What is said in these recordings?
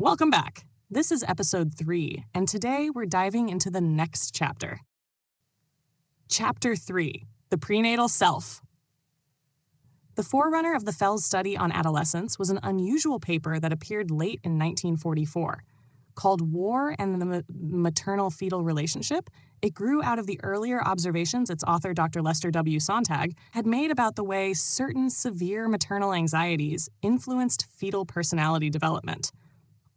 Welcome back. This is episode 3, and today we're diving into the next chapter. Chapter 3, The Prenatal Self. The forerunner of the Fels study on adolescence was an unusual paper that appeared late in 1944. Called War and the Maternal-Fetal Relationship, it grew out of the earlier observations its author Dr. Lester W. Sontag had made about the way certain severe maternal anxieties influenced fetal personality development.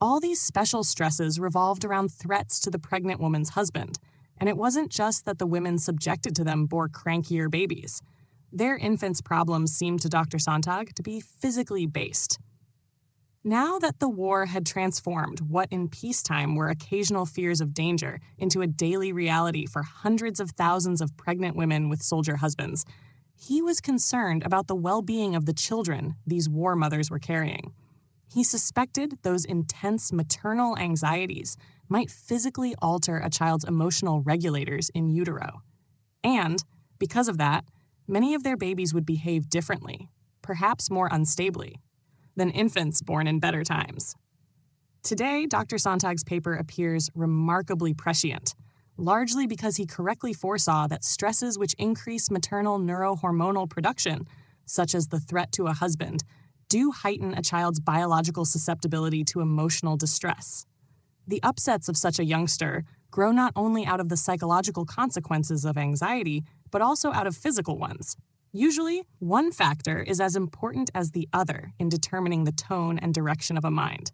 All these special stresses revolved around threats to the pregnant woman's husband, and it wasn't just that the women subjected to them bore crankier babies. Their infants' problems seemed to Dr. Sontag to be physically based. Now that the war had transformed what in peacetime were occasional fears of danger into a daily reality for hundreds of thousands of pregnant women with soldier husbands, he was concerned about the well-being of the children these war mothers were carrying. He suspected those intense maternal anxieties might physically alter a child's emotional regulators in utero. And, because of that, many of their babies would behave differently, perhaps more unstably, than infants born in better times. Today, Dr. Sontag's paper appears remarkably prescient, largely because he correctly foresaw that stresses which increase maternal neurohormonal production, such as the threat to a husband, do heighten a child's biological susceptibility to emotional distress. The upsets of such a youngster grow not only out of the psychological consequences of anxiety, but also out of physical ones. Usually, one factor is as important as the other in determining the tone and direction of a mind.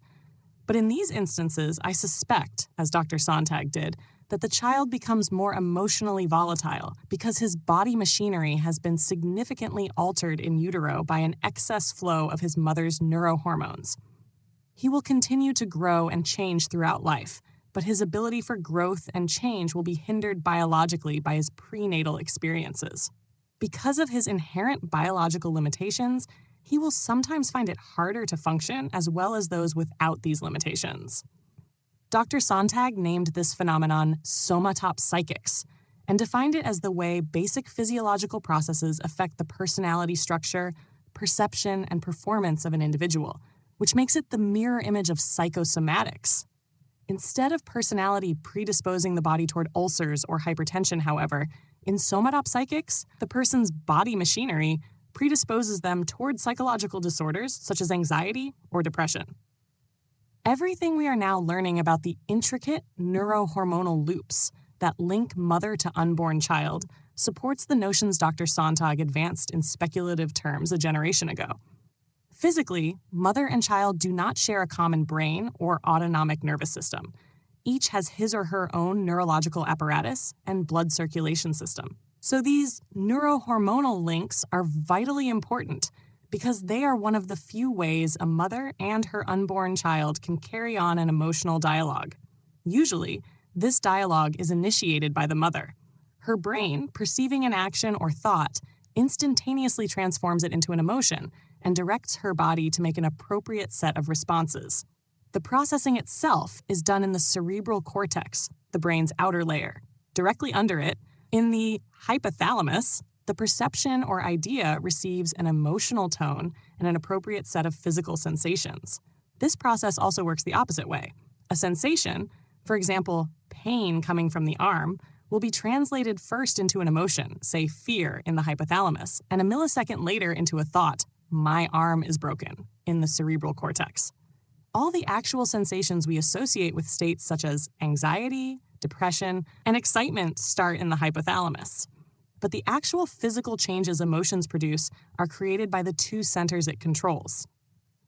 But in these instances, I suspect, as Dr. Sontag did, that the child becomes more emotionally volatile because his body machinery has been significantly altered in utero by an excess flow of his mother's neurohormones. He will continue to grow and change throughout life, but his ability for growth and change will be hindered biologically by his prenatal experiences. Because of his inherent biological limitations, he will sometimes find it harder to function as well as those without these limitations. Dr. Sontag named this phenomenon somatopsychics and defined it as the way basic physiological processes affect the personality structure, perception, and performance of an individual, which makes it the mirror image of psychosomatics. Instead of personality predisposing the body toward ulcers or hypertension, however, in somatopsychics, the person's body machinery predisposes them toward psychological disorders such as anxiety or depression. Everything we are now learning about the intricate neurohormonal loops that link mother to unborn child supports the notions Dr. Sontag advanced in speculative terms a generation ago. Physically, mother and child do not share a common brain or autonomic nervous system. Each has his or her own neurological apparatus and blood circulation system. So these neurohormonal links are vitally important because they are one of the few ways a mother and her unborn child can carry on an emotional dialogue. Usually, this dialogue is initiated by the mother. Her brain, perceiving an action or thought, instantaneously transforms it into an emotion and directs her body to make an appropriate set of responses. The processing itself is done in the cerebral cortex, the brain's outer layer. Directly under it, in the hypothalamus, the perception or idea receives an emotional tone and an appropriate set of physical sensations. This process also works the opposite way. A sensation, for example, pain coming from the arm, will be translated first into an emotion, say fear, in the hypothalamus, and a millisecond later into a thought, my arm is broken, in the cerebral cortex. All the actual sensations we associate with states such as anxiety, depression, and excitement start in the hypothalamus. But the actual physical changes emotions produce are created by the two centers it controls,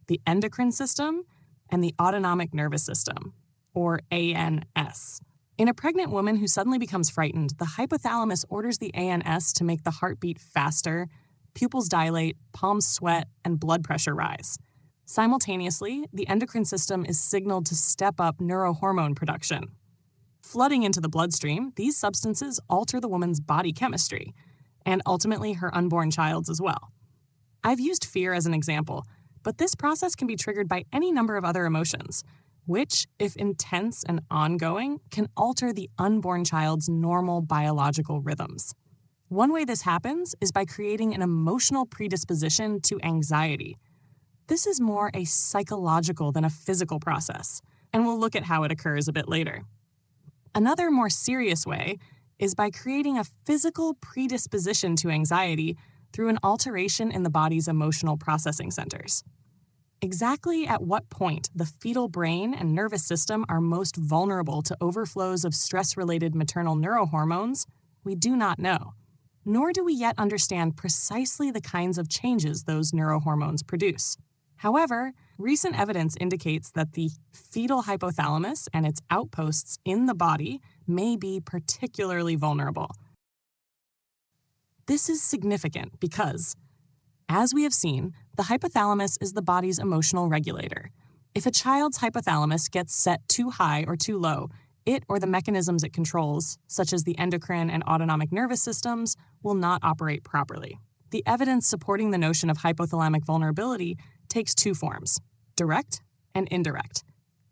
the endocrine system and the autonomic nervous system, or ANS. In a pregnant woman who suddenly becomes frightened, the hypothalamus orders the ANS to make the heartbeat faster, pupils dilate, palms sweat, and blood pressure rise. Simultaneously, the endocrine system is signaled to step up neurohormone production. Flooding into the bloodstream, these substances alter the woman's body chemistry, and ultimately her unborn child's as well. I've used fear as an example, but this process can be triggered by any number of other emotions, which, if intense and ongoing, can alter the unborn child's normal biological rhythms. One way this happens is by creating an emotional predisposition to anxiety. This is more a psychological than a physical process. and we'll look at how it occurs a bit later. Another more serious way is by creating a physical predisposition to anxiety through an alteration in the body's emotional processing centers. Exactly at what point the fetal brain and nervous system are most vulnerable to overflows of stress-related maternal neurohormones, we do not know, nor do we yet understand precisely the kinds of changes those neurohormones produce. However, recent evidence indicates that the fetal hypothalamus and its outposts in the body may be particularly vulnerable. This is significant because, as we have seen, the hypothalamus is the body's emotional regulator. If a child's hypothalamus gets set too high or too low, it or the mechanisms it controls, such as the endocrine and autonomic nervous systems, will not operate properly. The evidence supporting the notion of hypothalamic vulnerability takes two forms: direct and indirect.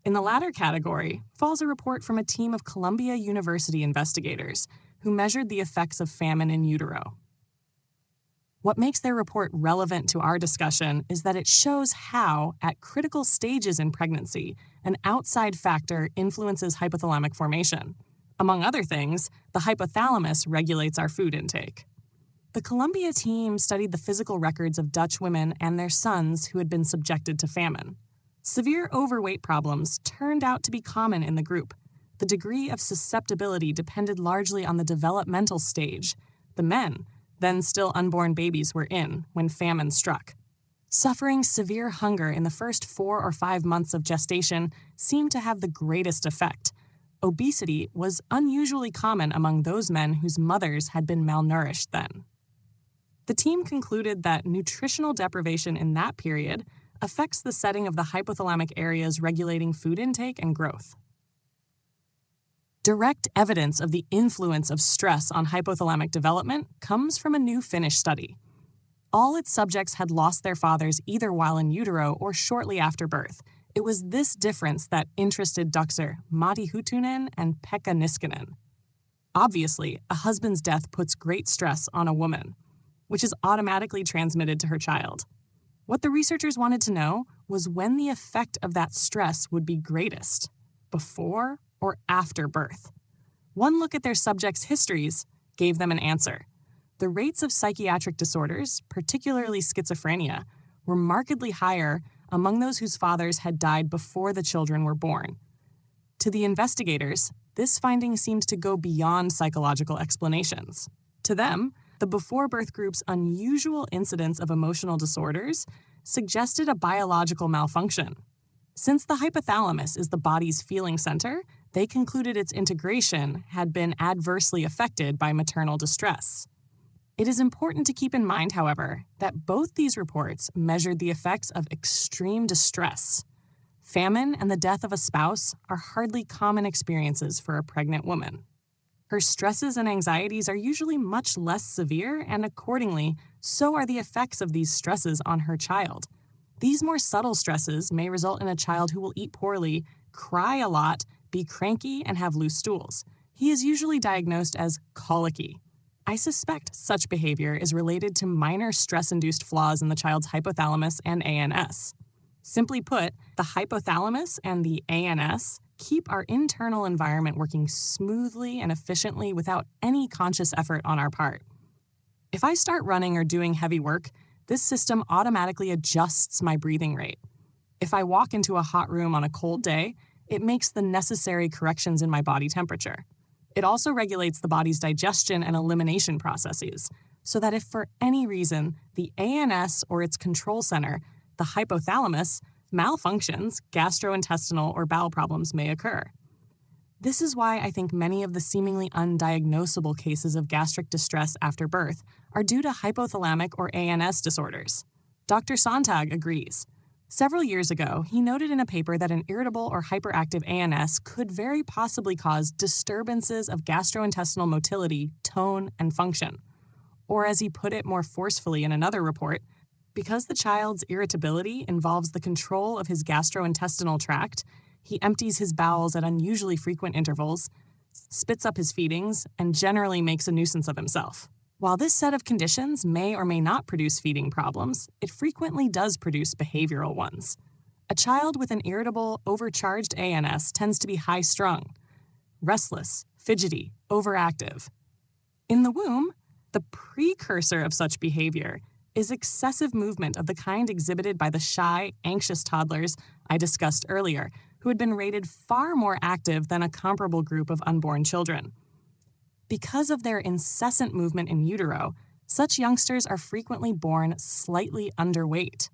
In the latter category falls a report from a team of Columbia University investigators who measured the effects of famine in utero. What makes their report relevant to our discussion is that it shows how, at critical stages in pregnancy, an outside factor influences hypothalamic formation. Among other things, the hypothalamus regulates our food intake. The Columbia team studied the physical records of Dutch women and their sons who had been subjected to famine. Severe overweight problems turned out to be common in the group. The degree of susceptibility depended largely on the developmental stage the men, then still unborn babies, were in when famine struck. Suffering severe hunger in the first 4 or 5 months of gestation seemed to have the greatest effect. Obesity was unusually common among those men whose mothers had been malnourished then. The team concluded that nutritional deprivation in that period affects the setting of the hypothalamic areas regulating food intake and growth. Direct evidence of the influence of stress on hypothalamic development comes from a new Finnish study. All its subjects had lost their fathers either while in utero or shortly after birth. It was this difference that interested Dr. Matti Huttunen and Pekka Niskanen. Obviously, a husband's death puts great stress on a woman, which is automatically transmitted to her child. What the researchers wanted to know was when the effect of that stress would be greatest, before or after birth. One look at their subjects' histories gave them an answer. The rates of psychiatric disorders, particularly schizophrenia, were markedly higher among those whose fathers had died before the children were born. To the investigators, this finding seemed to go beyond psychological explanations. To them, the before-birth group's unusual incidence of emotional disorders suggested a biological malfunction. Since the hypothalamus is the body's feeling center, they concluded its integration had been adversely affected by maternal distress. It is important to keep in mind, however, that both these reports measured the effects of extreme distress. Famine and the death of a spouse are hardly common experiences for a pregnant woman. Her stresses and anxieties are usually much less severe, and accordingly, so are the effects of these stresses on her child. These more subtle stresses may result in a child who will eat poorly, cry a lot, be cranky, and have loose stools. He is usually diagnosed as colicky. I suspect such behavior is related to minor stress-induced flaws in the child's hypothalamus and ANS. Simply put, the hypothalamus and the ANS keep our internal environment working smoothly and efficiently without any conscious effort on our part. If I start running or doing heavy work, this system automatically adjusts my breathing rate. If I walk into a hot room on a cold day, it makes the necessary corrections in my body temperature. It also regulates the body's digestion and elimination processes, so that if for any reason the ANS or its control center, the hypothalamus, malfunctions, gastrointestinal or bowel problems may occur. This is why I think many of the seemingly undiagnosable cases of gastric distress after birth are due to hypothalamic or ANS disorders. Dr. Sontag agrees. Several years ago, he noted in a paper that an irritable or hyperactive ANS could very possibly cause disturbances of gastrointestinal motility, tone, and function. Or as he put it more forcefully in another report, because the child's irritability involves the control of his gastrointestinal tract, he empties his bowels at unusually frequent intervals, spits up his feedings, and generally makes a nuisance of himself. While this set of conditions may or may not produce feeding problems, it frequently does produce behavioral ones. A child with an irritable, overcharged ANS tends to be high-strung, restless, fidgety, overactive. In the womb, the precursor of such behavior is excessive movement of the kind exhibited by the shy, anxious toddlers I discussed earlier, who had been rated far more active than a comparable group of unborn children. Because of their incessant movement in utero, such youngsters are frequently born slightly underweight.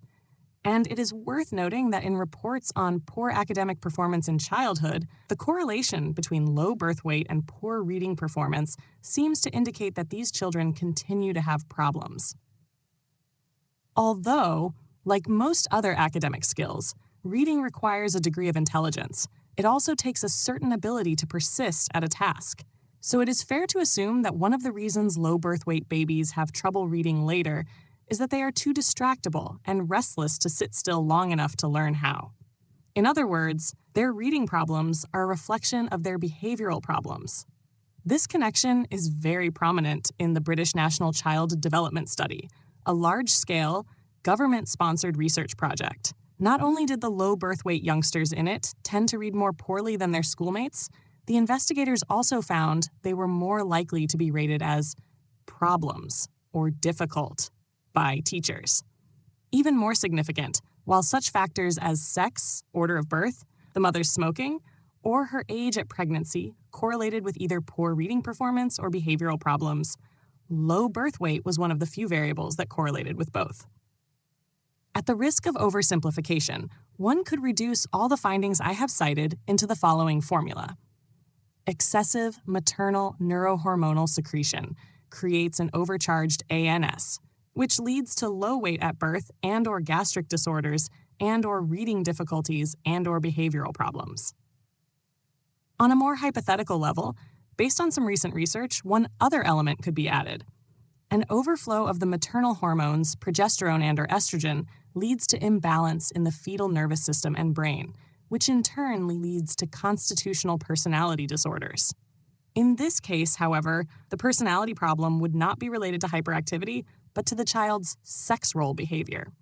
And it is worth noting that in reports on poor academic performance in childhood, the correlation between low birth weight and poor reading performance seems to indicate that these children continue to have problems. Although, like most other academic skills, reading requires a degree of intelligence, it also takes a certain ability to persist at a task. So it is fair to assume that one of the reasons low birth weight babies have trouble reading later is that they are too distractible and restless to sit still long enough to learn how. In other words, their reading problems are a reflection of their behavioral problems. This connection is very prominent in the British National Child Development Study, a large-scale, government-sponsored research project. Not only did the low birth weight youngsters in it tend to read more poorly than their schoolmates, the investigators also found they were more likely to be rated as problems or difficult by teachers. Even more significant, while such factors as sex, order of birth, the mother's smoking, or her age at pregnancy correlated with either poor reading performance or behavioral problems, low birth weight was one of the few variables that correlated with both. At the risk of oversimplification, one could reduce all the findings I have cited into the following formula. Excessive maternal neurohormonal secretion creates an overcharged ANS, which leads to low weight at birth and/or gastric disorders and/or reading difficulties and/or behavioral problems. On a more hypothetical level, based on some recent research, one other element could be added. An overflow of the maternal hormones, progesterone and/or estrogen, leads to imbalance in the fetal nervous system and brain, which in turn leads to constitutional personality disorders. In this case, however, the personality problem would not be related to hyperactivity, but to the child's sex role behavior.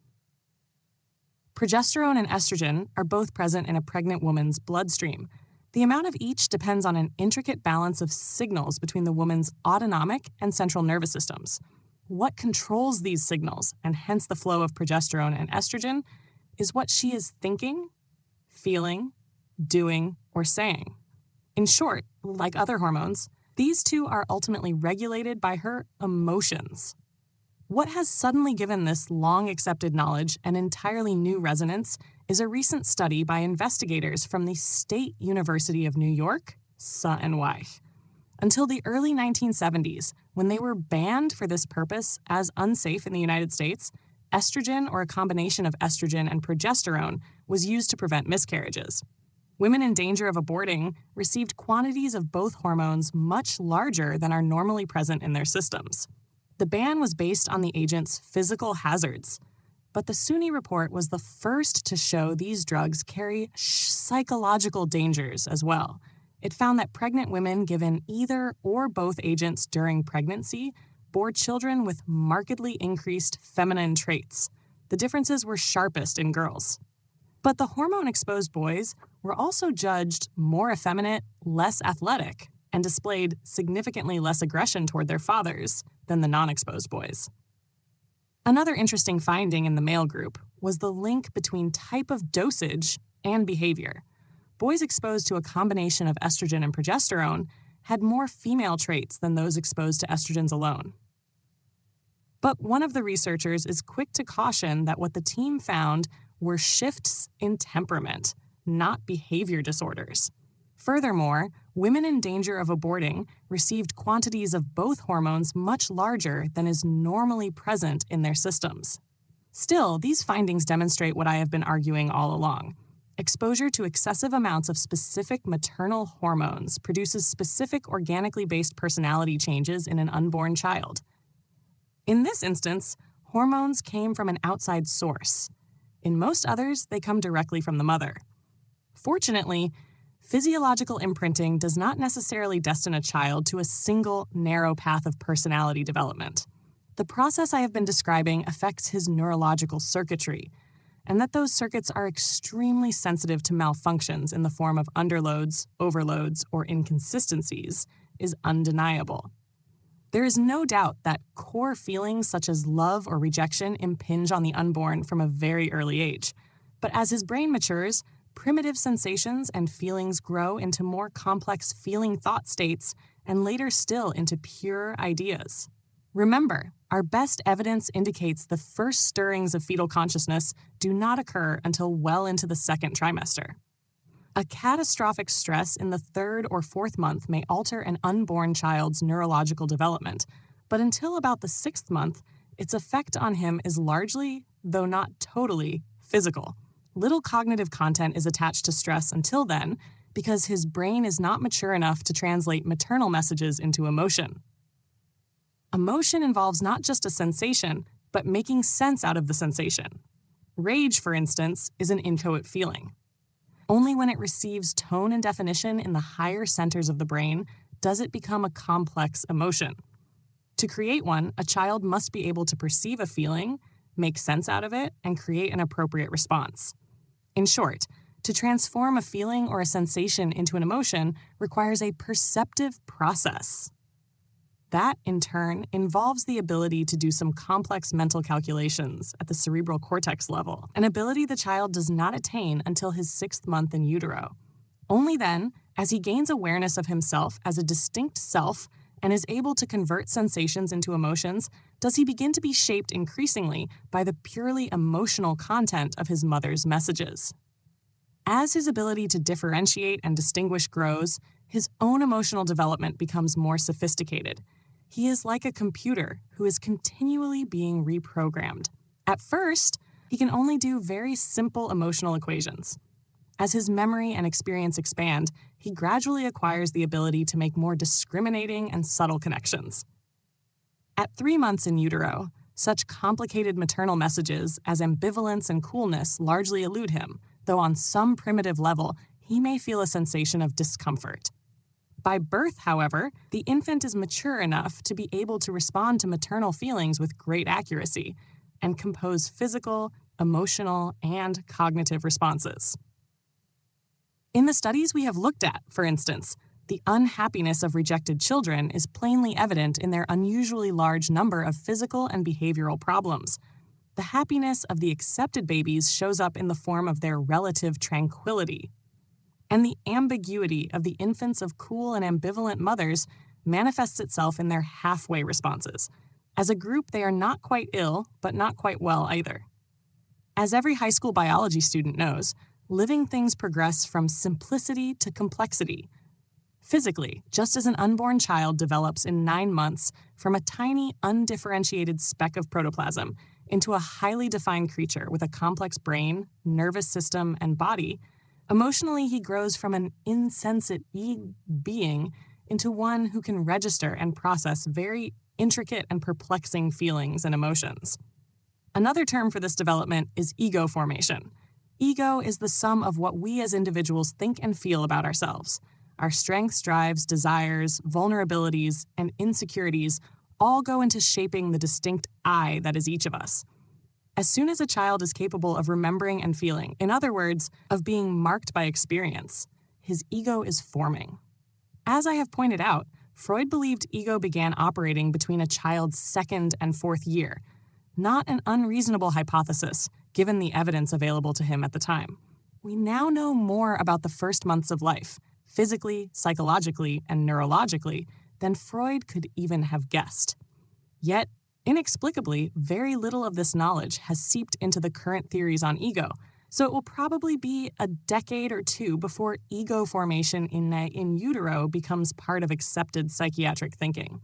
Progesterone and estrogen are both present in a pregnant woman's bloodstream. The amount of each depends on an intricate balance of signals between the woman's autonomic and central nervous systems. What controls these signals, and hence the flow of progesterone and estrogen, is what she is thinking, feeling, doing, or saying. In short, like other hormones, these two are ultimately regulated by her emotions. What has suddenly given this long-accepted knowledge an entirely new resonance is a recent study by investigators from the State University of New York, SUNY. Until the early 1970s, when they were banned for this purpose as unsafe in the United States, estrogen or a combination of estrogen and progesterone was used to prevent miscarriages. Women in danger of aborting received quantities of both hormones much larger than are normally present in their systems. The ban was based on the agent's physical hazards, but the SUNY report was the first to show these drugs carry psychological dangers as well. It found that pregnant women given either or both agents during pregnancy bore children with markedly increased feminine traits. The differences were sharpest in girls. But the hormone-exposed boys were also judged more effeminate, less athletic, and displayed significantly less aggression toward their fathers than the non-exposed boys. Another interesting finding in the male group was the link between type of dosage and behavior. Boys exposed to a combination of estrogen and progesterone had more female traits than those exposed to estrogens alone. But one of the researchers is quick to caution that what the team found were shifts in temperament, not behavior disorders. Furthermore, women in danger of aborting received quantities of both hormones much larger than is normally present in their systems. Still, these findings demonstrate what I have been arguing all along. Exposure to excessive amounts of specific maternal hormones produces specific organically based personality changes in an unborn child. In this instance, hormones came from an outside source. In most others, they come directly from the mother. Fortunately, physiological imprinting does not necessarily destine a child to a single, narrow path of personality development. The process I have been describing affects his neurological circuitry, and that those circuits are extremely sensitive to malfunctions in the form of underloads, overloads, or inconsistencies is undeniable. There is no doubt that core feelings such as love or rejection impinge on the unborn from a very early age. But as his brain matures, primitive sensations and feelings grow into more complex feeling thought states and later still into pure ideas. Remember, our best evidence indicates the first stirrings of fetal consciousness do not occur until well into the second trimester. A catastrophic stress in the third or fourth month may alter an unborn child's neurological development, but until about the sixth month, its effect on him is largely, though not totally, physical. Little cognitive content is attached to stress until then because his brain is not mature enough to translate maternal messages into emotion. Emotion involves not just a sensation, but making sense out of the sensation. Rage, for instance, is an inchoate feeling. Only when it receives tone and definition in the higher centers of the brain does it become a complex emotion. To create one, a child must be able to perceive a feeling, make sense out of it, and create an appropriate response. In short, to transform a feeling or a sensation into an emotion requires a perceptive process. That, in turn, involves the ability to do some complex mental calculations at the cerebral cortex level, an ability the child does not attain until his sixth month in utero. Only then, as he gains awareness of himself as a distinct self and is able to convert sensations into emotions, does he begin to be shaped increasingly by the purely emotional content of his mother's messages. As his ability to differentiate and distinguish grows, his own emotional development becomes more sophisticated. He is like a computer who is continually being reprogrammed. At first, he can only do very simple emotional equations. As his memory and experience expand, he gradually acquires the ability to make more discriminating and subtle connections. At 3 months in utero, such complicated maternal messages as ambivalence and coolness largely elude him, though on some primitive level, he may feel a sensation of discomfort. By birth, however, the infant is mature enough to be able to respond to maternal feelings with great accuracy and compose physical, emotional, and cognitive responses. In the studies we have looked at, for instance, the unhappiness of rejected children is plainly evident in their unusually large number of physical and behavioral problems. The happiness of the accepted babies shows up in the form of their relative tranquility. And the ambiguity of the infants of cool and ambivalent mothers manifests itself in their halfway responses. As a group, they are not quite ill, but not quite well either. As every high school biology student knows, living things progress from simplicity to complexity. Physically, just as an unborn child develops in 9 months from a tiny, undifferentiated speck of protoplasm into a highly defined creature with a complex brain, nervous system, and body, emotionally, he grows from an insensate being into one who can register and process very intricate and perplexing feelings and emotions. Another term for this development is ego formation. Ego is the sum of what we as individuals think and feel about ourselves. Our strengths, drives, desires, vulnerabilities, and insecurities all go into shaping the distinct I that is each of us. As soon as a child is capable of remembering and feeling, in other words, of being marked by experience, his ego is forming. As I have pointed out, Freud believed ego began operating between a child's second and fourth year, not an unreasonable hypothesis, given the evidence available to him at the time. We now know more about the first months of life, physically, psychologically, and neurologically, than Freud could even have guessed. Yet, inexplicably, very little of this knowledge has seeped into the current theories on ego, so it will probably be a decade or two before ego formation in utero becomes part of accepted psychiatric thinking.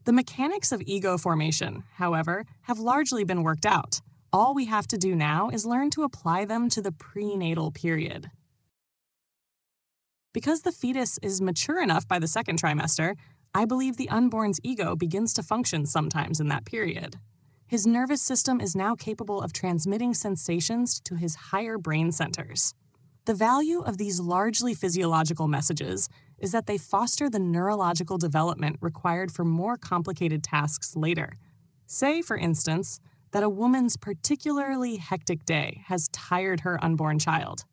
The mechanics of ego formation, however, have largely been worked out. All we have to do now is learn to apply them to the prenatal period. Because the fetus is mature enough by the second trimester, I believe the unborn's ego begins to function sometimes in that period. His nervous system is now capable of transmitting sensations to his higher brain centers. The value of these largely physiological messages is that they foster the neurological development required for more complicated tasks later. Say, for instance, that a woman's particularly hectic day has tired her unborn child.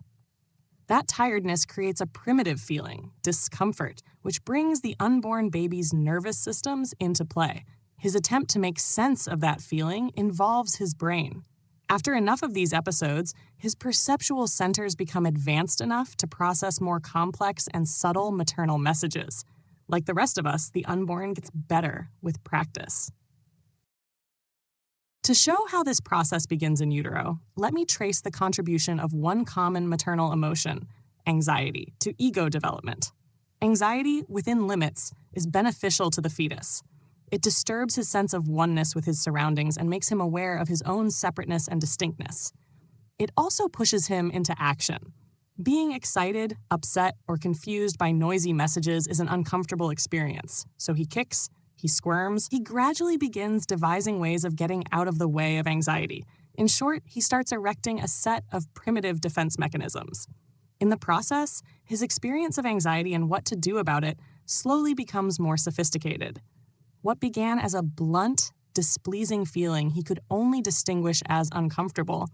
That tiredness creates a primitive feeling, discomfort, which brings the unborn baby's nervous systems into play. His attempt to make sense of that feeling involves his brain. After enough of these episodes, his perceptual centers become advanced enough to process more complex and subtle maternal messages. Like the rest of us, the unborn gets better with practice. To show how this process begins in utero, let me trace the contribution of one common maternal emotion, anxiety, to ego development. Anxiety, within limits, is beneficial to the fetus. It disturbs his sense of oneness with his surroundings and makes him aware of his own separateness and distinctness. It also pushes him into action. Being excited, upset, or confused by noisy messages is an uncomfortable experience, so he kicks, he squirms, he gradually begins devising ways of getting out of the way of anxiety. In short, he starts erecting a set of primitive defense mechanisms. In the process, his experience of anxiety and what to do about it slowly becomes more sophisticated. What began as a blunt, displeasing feeling he could only distinguish as uncomfortable,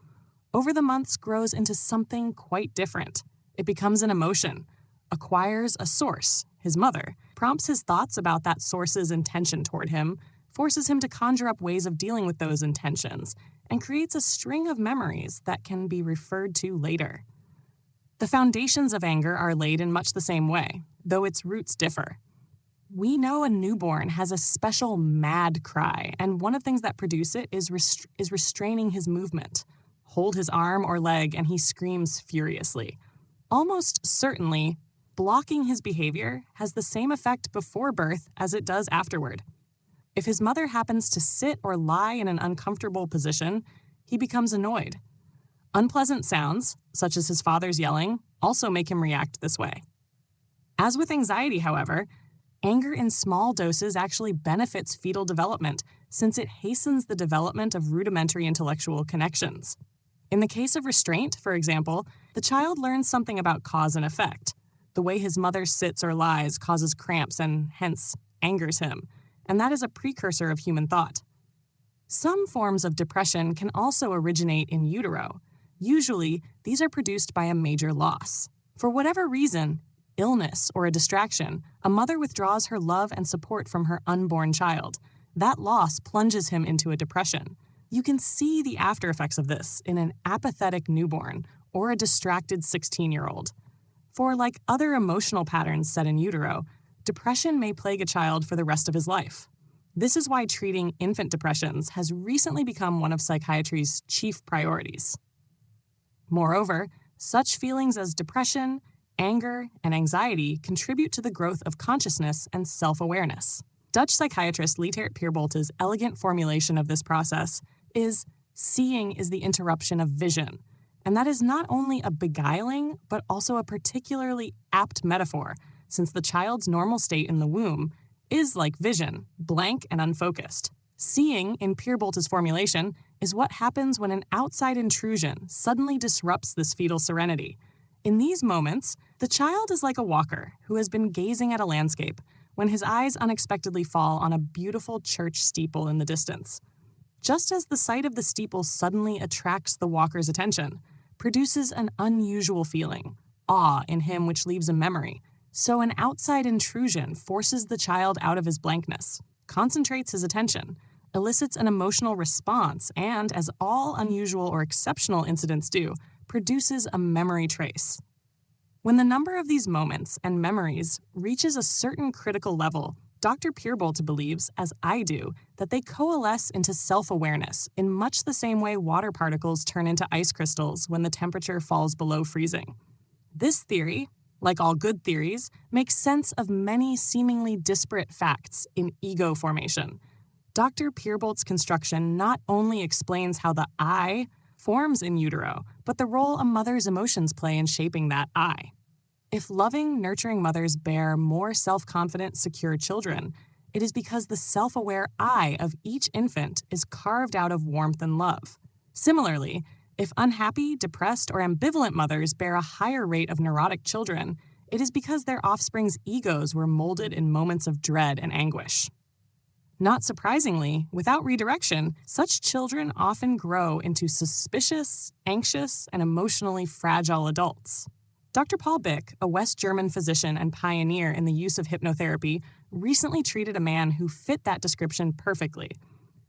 over the months grows into something quite different. It becomes an emotion, acquires a source, his mother, prompts his thoughts about that source's intention toward him, forces him to conjure up ways of dealing with those intentions, and creates a string of memories that can be referred to later. The foundations of anger are laid in much the same way, though its roots differ. We know a newborn has a special mad cry, and one of the things that produce it is restraining his movement. Hold his arm or leg, and he screams furiously. Almost certainly, blocking his behavior has the same effect before birth as it does afterward. If his mother happens to sit or lie in an uncomfortable position, he becomes annoyed. Unpleasant sounds, such as his father's yelling, also make him react this way. As with anxiety, however, anger in small doses actually benefits fetal development since it hastens the development of rudimentary intellectual connections. In the case of restraint, for example, the child learns something about cause and effect. The way his mother sits or lies causes cramps and, hence, angers him, and that is a precursor of human thought. Some forms of depression can also originate in utero. Usually, these are produced by a major loss. For whatever reason, illness or a distraction, a mother withdraws her love and support from her unborn child. That loss plunges him into a depression. You can see the after effects of this in an apathetic newborn or a distracted 16-year-old. For like other emotional patterns set in utero, depression may plague a child for the rest of his life. This is why treating infant depressions has recently become one of psychiatry's chief priorities. Moreover, such feelings as depression, anger, and anxiety contribute to the growth of consciousness and self-awareness. Dutch psychiatrist Leetert Pierbolt's elegant formulation of this process is seeing is the interruption of vision, and that is not only a beguiling, but also a particularly apt metaphor, since the child's normal state in the womb is like vision, blank and unfocused. Seeing, in Pierbolt's formulation, is what happens when an outside intrusion suddenly disrupts this fetal serenity. In these moments, the child is like a walker who has been gazing at a landscape when his eyes unexpectedly fall on a beautiful church steeple in the distance. Just as the sight of the steeple suddenly attracts the walker's attention, produces an unusual feeling, awe in him which leaves a memory, so an outside intrusion forces the child out of his blankness, concentrates his attention, elicits an emotional response, and, as all unusual or exceptional incidents do, produces a memory trace. When the number of these moments and memories reaches a certain critical level, Dr. Pierbolt believes, as I do, that they coalesce into self-awareness in much the same way water particles turn into ice crystals when the temperature falls below freezing. This theory, like all good theories, makes sense of many seemingly disparate facts in ego formation. Dr. Pierbolt's construction not only explains how the I forms in utero, but the role a mother's emotions play in shaping that I. If loving, nurturing mothers bear more self-confident, secure children, it is because the self-aware I of each infant is carved out of warmth and love. Similarly, if unhappy, depressed, or ambivalent mothers bear a higher rate of neurotic children, it is because their offspring's egos were molded in moments of dread and anguish. Not surprisingly, without redirection, such children often grow into suspicious, anxious, and emotionally fragile adults. Dr. Paul Bick, a West German physician and pioneer in the use of hypnotherapy, recently treated a man who fit that description perfectly.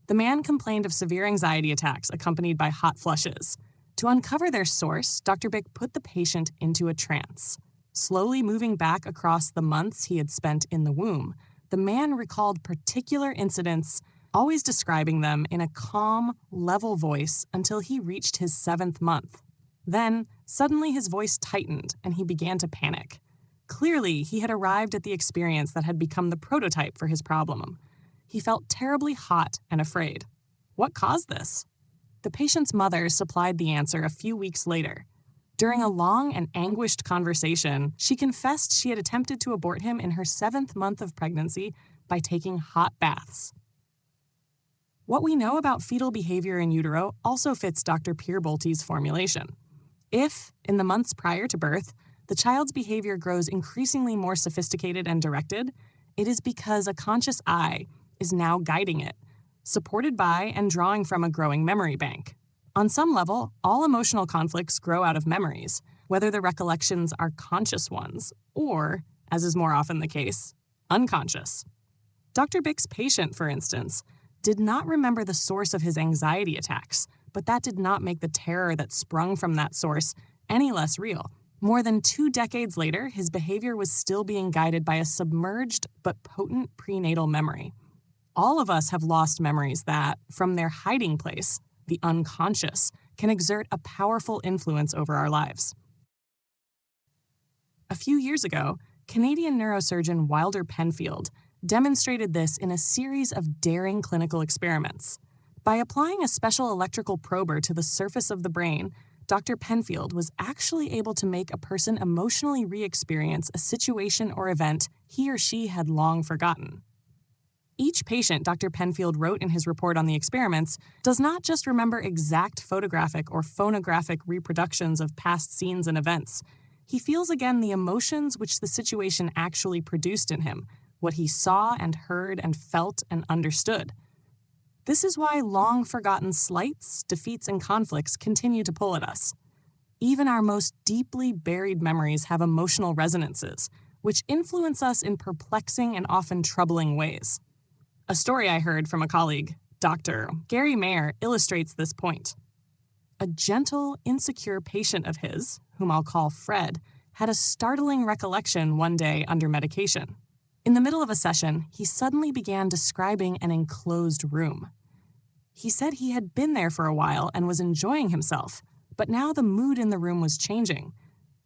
The man complained of severe anxiety attacks accompanied by hot flushes. To uncover their source, Dr. Bick put the patient into a trance. Slowly moving back across the months he had spent in the womb, the man recalled particular incidents, always describing them in a calm, level voice until he reached his 7th month. Then, suddenly his voice tightened and he began to panic. Clearly, he had arrived at the experience that had become the prototype for his problem. He felt terribly hot and afraid. What caused this? The patient's mother supplied the answer a few weeks later. During a long and anguished conversation, she confessed she had attempted to abort him in her 7th month of pregnancy by taking hot baths. What we know about fetal behavior in utero also fits Dr. Pierbolti's formulation. If, in the months prior to birth, the child's behavior grows increasingly more sophisticated and directed, it is because a conscious I is now guiding it, supported by and drawing from a growing memory bank. On some level, all emotional conflicts grow out of memories, whether the recollections are conscious ones or, as is more often the case, unconscious. Dr. Bick's patient, for instance, did not remember the source of his anxiety attacks, but that did not make the terror that sprung from that source any less real. More than 2 decades later, his behavior was still being guided by a submerged but potent prenatal memory. All of us have lost memories that, from their hiding place, the unconscious, can exert a powerful influence over our lives. A few years ago, Canadian neurosurgeon Wilder Penfield demonstrated this in a series of daring clinical experiments. By applying a special electrical prober to the surface of the brain, Dr. Penfield was actually able to make a person emotionally re-experience a situation or event he or she had long forgotten. Each patient, Dr. Penfield wrote in his report on the experiments, does not just remember exact photographic or phonographic reproductions of past scenes and events. He feels again the emotions which the situation actually produced in him, what he saw and heard and felt and understood. This is why long-forgotten slights, defeats, and conflicts continue to pull at us. Even our most deeply buried memories have emotional resonances, which influence us in perplexing and often troubling ways. A story I heard from a colleague, Dr. Gary Mayer, illustrates this point. A gentle, insecure patient of his, whom I'll call Fred, had a startling recollection one day under medication. In the middle of a session, he suddenly began describing an enclosed room. He said he had been there for a while and was enjoying himself, but now the mood in the room was changing.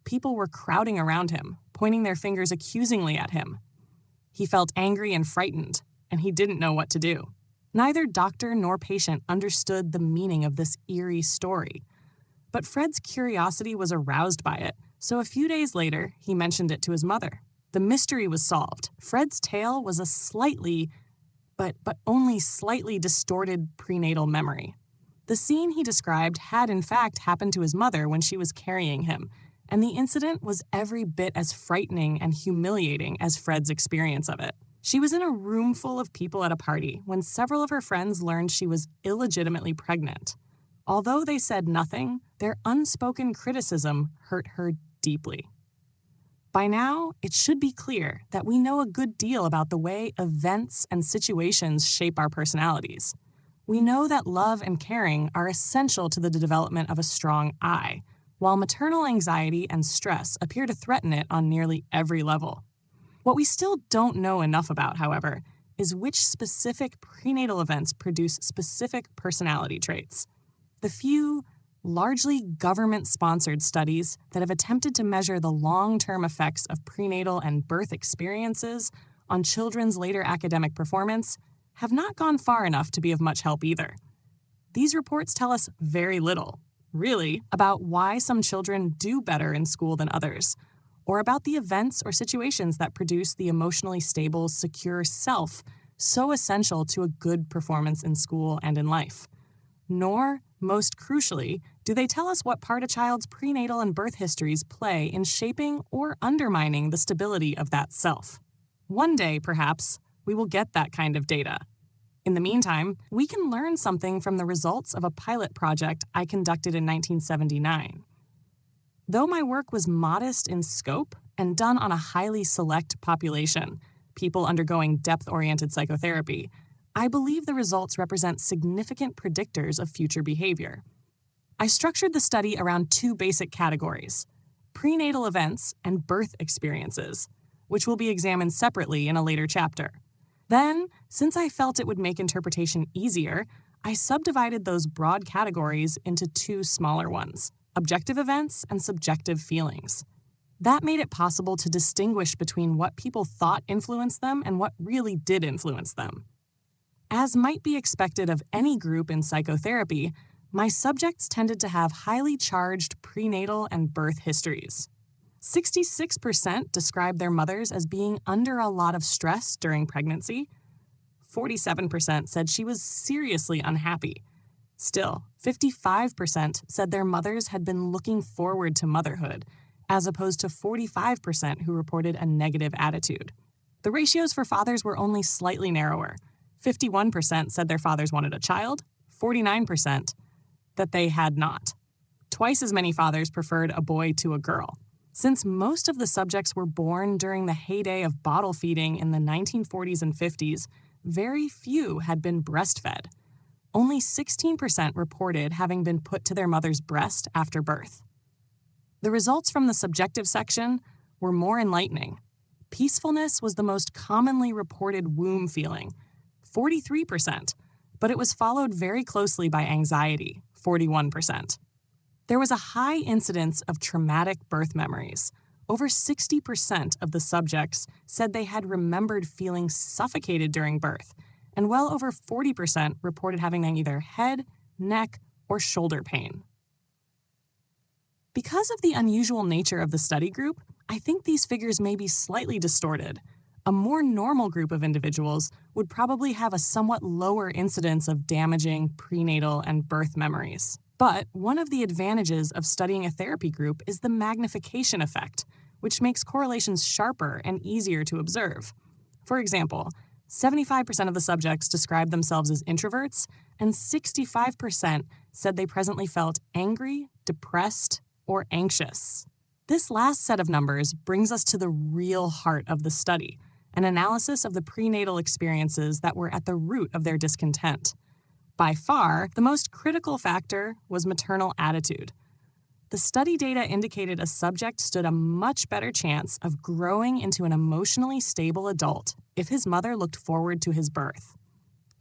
People were crowding around him, pointing their fingers accusingly at him. He felt angry and frightened, and he didn't know what to do. Neither doctor nor patient understood the meaning of this eerie story. But Fred's curiosity was aroused by it, so a few days later, he mentioned it to his mother. The mystery was solved. Fred's tale was a slightly, but only slightly distorted prenatal memory. The scene he described had in fact happened to his mother when she was carrying him, and the incident was every bit as frightening and humiliating as Fred's experience of it. She was in a room full of people at a party when several of her friends learned she was illegitimately pregnant. Although they said nothing, their unspoken criticism hurt her deeply. By now, it should be clear that we know a good deal about the way events and situations shape our personalities. We know that love and caring are essential to the development of a strong I, while maternal anxiety and stress appear to threaten it on nearly every level. What we still don't know enough about, however, is which specific prenatal events produce specific personality traits. The few, largely government-sponsored studies that have attempted to measure the long-term effects of prenatal and birth experiences on children's later academic performance have not gone far enough to be of much help either. These reports tell us very little, really, about why some children do better in school than others, or about the events or situations that produce the emotionally stable, secure self so essential to a good performance in school and in life. Nor, most crucially, do they tell us what part a child's prenatal and birth histories play in shaping or undermining the stability of that self. One day, perhaps, we will get that kind of data. In the meantime, we can learn something from the results of a pilot project I conducted in 1979. Though my work was modest in scope and done on a highly select population, people undergoing depth-oriented psychotherapy, I believe the results represent significant predictors of future behavior. I structured the study around two basic categories: prenatal events and birth experiences, which will be examined separately in a later chapter. Then, since I felt it would make interpretation easier, I subdivided those broad categories into two smaller ones: objective events and subjective feelings. That made it possible to distinguish between what people thought influenced them and what really did influence them. As might be expected of any group in psychotherapy, my subjects tended to have highly charged prenatal and birth histories. 66% described their mothers as being under a lot of stress during pregnancy. 47% said she was seriously unhappy. Still, 55% said their mothers had been looking forward to motherhood, as opposed to 45% who reported a negative attitude. The ratios for fathers were only slightly narrower. 51% said their fathers wanted a child, 49% that they had not. Twice as many fathers preferred a boy to a girl. Since most of the subjects were born during the heyday of bottle feeding in the 1940s and 50s, very few had been breastfed. Only 16% reported having been put to their mother's breast after birth. The results from the subjective section were more enlightening. Peacefulness was the most commonly reported womb feeling, 43%, but it was followed very closely by anxiety, 41%. There was a high incidence of traumatic birth memories. Over 60% of the subjects said they had remembered feeling suffocated during birth, and well over 40% reported having either head, neck, or shoulder pain. Because of the unusual nature of the study group, I think these figures may be slightly distorted. A more normal group of individuals would probably have a somewhat lower incidence of damaging prenatal and birth memories. But one of the advantages of studying a therapy group is the magnification effect, which makes correlations sharper and easier to observe. For example, 75% of the subjects described themselves as introverts, and 65% said they presently felt angry, depressed, or anxious. This last set of numbers brings us to the real heart of the study, an analysis of the prenatal experiences that were at the root of their discontent. By far, the most critical factor was maternal attitude. The study data indicated a subject stood a much better chance of growing into an emotionally stable adult if his mother looked forward to his birth.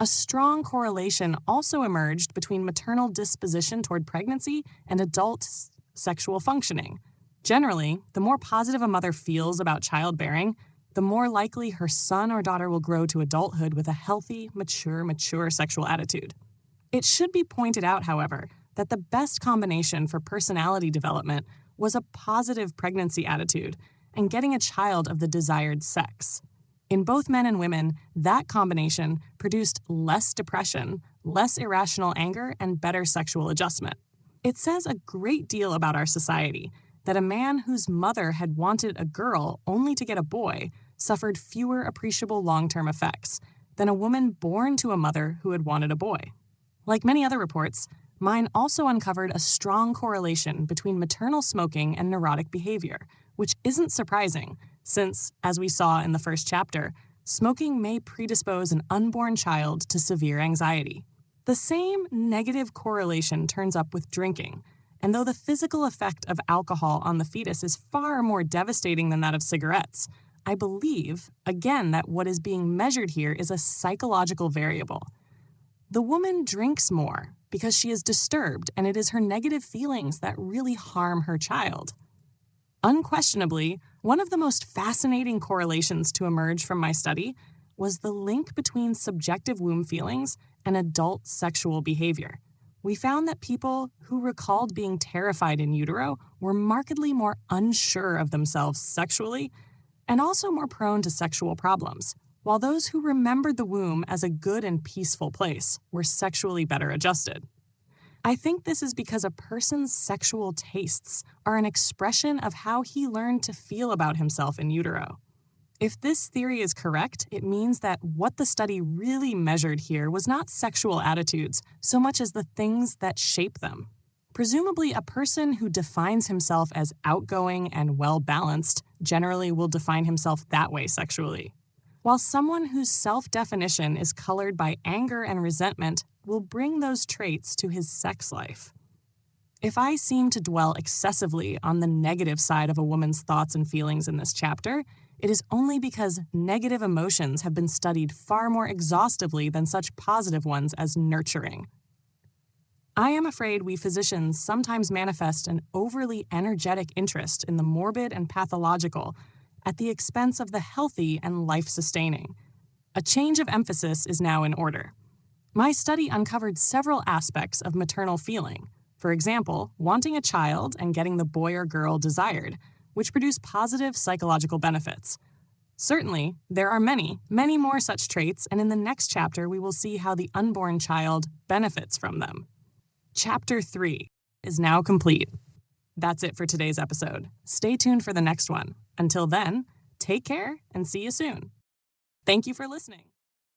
A strong correlation also emerged between maternal disposition toward pregnancy and adult sexual functioning. Generally, the more positive a mother feels about childbearing, the more likely her son or daughter will grow to adulthood with a healthy, mature sexual attitude. It should be pointed out, however, that the best combination for personality development was a positive pregnancy attitude and getting a child of the desired sex. In both men and women, that combination produced less depression, less irrational anger, and better sexual adjustment. It says a great deal about our society that a man whose mother had wanted a girl only to get a boy suffered fewer appreciable long-term effects than a woman born to a mother who had wanted a boy. Like many other reports, mine also uncovered a strong correlation between maternal smoking and neurotic behavior, which isn't surprising, since, as we saw in the first chapter, smoking may predispose an unborn child to severe anxiety. The same negative correlation turns up with drinking, and though the physical effect of alcohol on the fetus is far more devastating than that of cigarettes, I believe, again, that what is being measured here is a psychological variable. The woman drinks more because she is disturbed, and it is her negative feelings that really harm her child. Unquestionably, one of the most fascinating correlations to emerge from my study was the link between subjective womb feelings and adult sexual behavior. We found that people who recalled being terrified in utero were markedly more unsure of themselves sexually and also more prone to sexual problems, while those who remembered the womb as a good and peaceful place were sexually better adjusted. I think this is because a person's sexual tastes are an expression of how he learned to feel about himself in utero. If this theory is correct, it means that what the study really measured here was not sexual attitudes so much as the things that shape them. Presumably, a person who defines himself as outgoing and well-balanced generally will define himself that way sexually, while someone whose self-definition is colored by anger and resentment will bring those traits to his sex life. If I seem to dwell excessively on the negative side of a woman's thoughts and feelings in this chapter, it is only because negative emotions have been studied far more exhaustively than such positive ones as nurturing. I am afraid we physicians sometimes manifest an overly energetic interest in the morbid and pathological at the expense of the healthy and life-sustaining. A change of emphasis is now in order. My study uncovered several aspects of maternal feeling. For example, wanting a child and getting the boy or girl desired, which produce positive psychological benefits. Certainly, there are many, many more such traits, and in the next chapter we will see how the unborn child benefits from them. Chapter 3 is now complete. That's it for today's episode. Stay tuned for the next one. Until then, take care and see you soon. Thank you for listening.